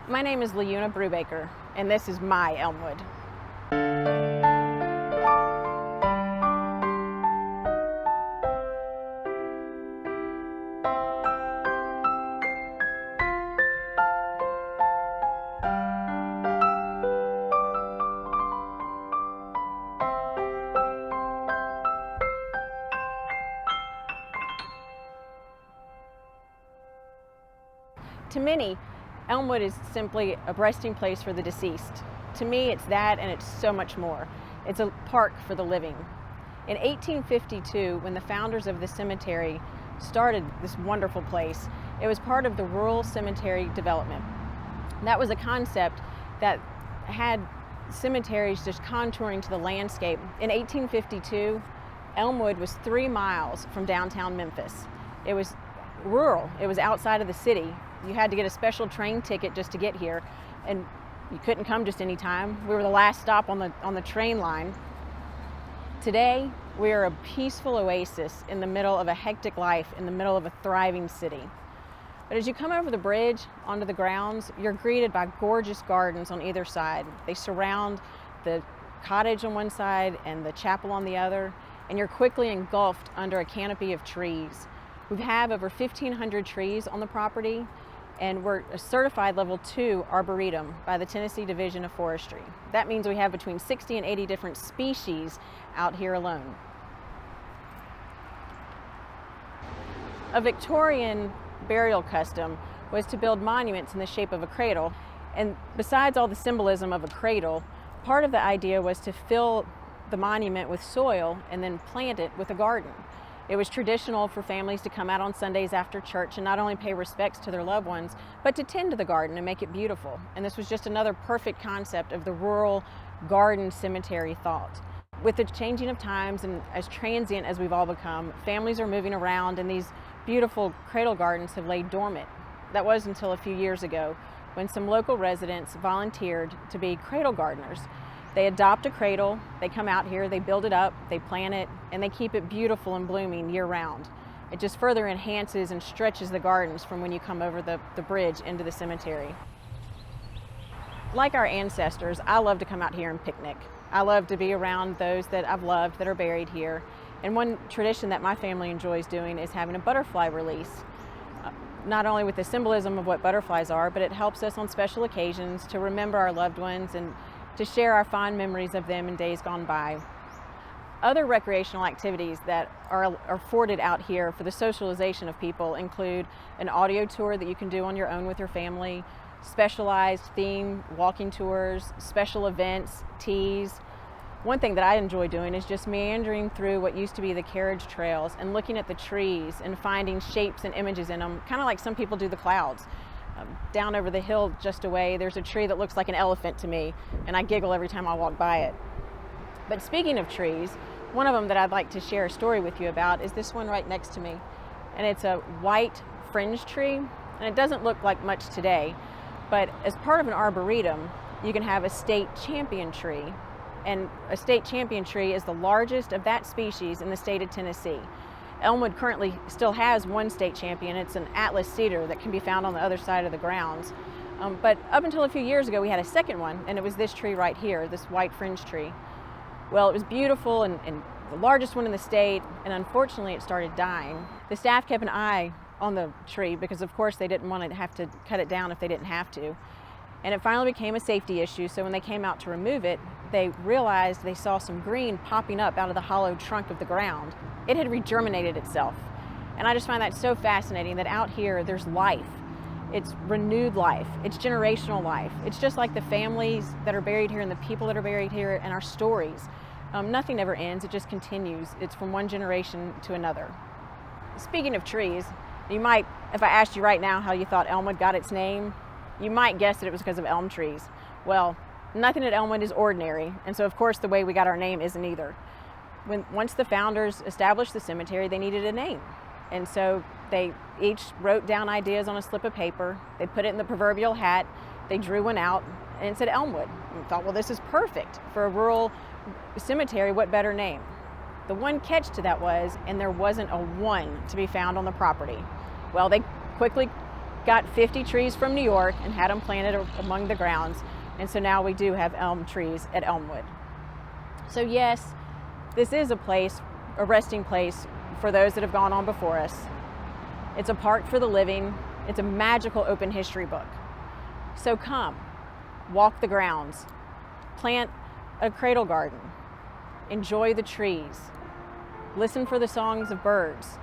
My name is La Brubaker, and this is my Elmwood. To many, Elmwood is simply a resting place for the deceased. To me, it's that, and it's so much more. It's a park for the living. In 1852, when the founders of the cemetery started this wonderful place, it was part of the rural cemetery development. That was a concept that had cemeteries just contouring to the landscape. In 1852, Elmwood was 3 miles from downtown Memphis. It was rural. It was outside of the city. You had to get a special train ticket just to get here, and you couldn't come just any time. We were the last stop on the train line. Today, we are a peaceful oasis in the middle of a hectic life, in the middle of a thriving city. But as you come over the bridge onto the grounds, you're greeted by gorgeous gardens on either side. They surround the cottage on one side and the chapel on the other, and you're quickly engulfed under a canopy of trees. We have over 1,500 trees on the property, and we're a certified level 2 arboretum by the Tennessee Division of Forestry. That means we have between 60 and 80 different species out here alone. A Victorian burial custom was to build monuments in the shape of a cradle, and besides all the symbolism of a cradle, part of the idea was to fill the monument with soil and then plant it with a garden. It was traditional for families to come out on Sundays after church and not only pay respects to their loved ones, but to tend to the garden and make it beautiful. And this was just another perfect concept of the rural garden cemetery thought. With the changing of times and as transient as we've all become, families are moving around and these beautiful cradle gardens have laid dormant. That was until a few years ago when some local residents volunteered to be cradle gardeners. They adopt a cradle, they come out here, they build it up, they plant it, and they keep it beautiful and blooming year-round. It just further enhances and stretches the gardens from when you come over the bridge into the cemetery. Like our ancestors, I love to come out here and picnic. I love to be around those that I've loved that are buried here. And one tradition that my family enjoys doing is having a butterfly release. Not only with the symbolism of what butterflies are, but it helps us on special occasions to remember our loved ones and to share our fond memories of them in days gone by. Other recreational activities that are afforded out here for the socialization of people include an audio tour that you can do on your own with your family, specialized theme walking tours, special events, teas. One thing that I enjoy doing is just meandering through what used to be the carriage trails and looking at the trees and finding shapes and images in them, kind of like some people do the clouds. Down over the hill just away, there's a tree that looks like an elephant to me, and I giggle every time I walk by it. But speaking of trees, one of them that I'd like to share a story with you about is this one right next to me. And it's a white fringe tree, and it doesn't look like much today, but as part of an arboretum, you can have a state champion tree. And a state champion tree is the largest of that species in the state of Tennessee. Elmwood currently still has one state champion. It's an Atlas cedar that can be found on the other side of the grounds. But up until a few years ago, we had a second one, and it was this tree right here, this white fringe tree. Well, it was beautiful and the largest one in the state, and unfortunately it started dying. The staff kept an eye on the tree because of course they didn't want to have to cut it down if they didn't have to. And it finally became a safety issue, so when they came out to remove it, they realized they saw some green popping up out of the hollow trunk of the ground. It had regerminated itself. And I just find that so fascinating that out here there's life. It's renewed life. It's generational life. It's just like the families that are buried here and the people that are buried here and our stories. Nothing ever ends, it just continues. It's from one generation to another. Speaking of trees, you might, if I asked you right now how you thought Elmwood got its name, you might guess that it was because of elm trees. Well, nothing at Elmwood is ordinary, and so of course the way we got our name isn't either. Once the founders established the cemetery, they needed a name. And so they each wrote down ideas on a slip of paper, they put it in the proverbial hat, they drew one out, and it said Elmwood. And we thought, well, this is perfect for a rural cemetery, what better name? The one catch to that was, and there wasn't a one to be found on the property. Well, they quickly got 50 trees from New York and had them planted among the grounds, and so now we do have elm trees at Elmwood. So yes, this is a resting place for those that have gone on before us. It's a park for the living. It's a magical open history book. So come, walk the grounds, plant a cradle garden, enjoy the trees, listen for the songs of birds.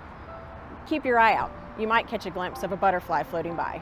Keep your eye out. You might catch a glimpse of a butterfly floating by.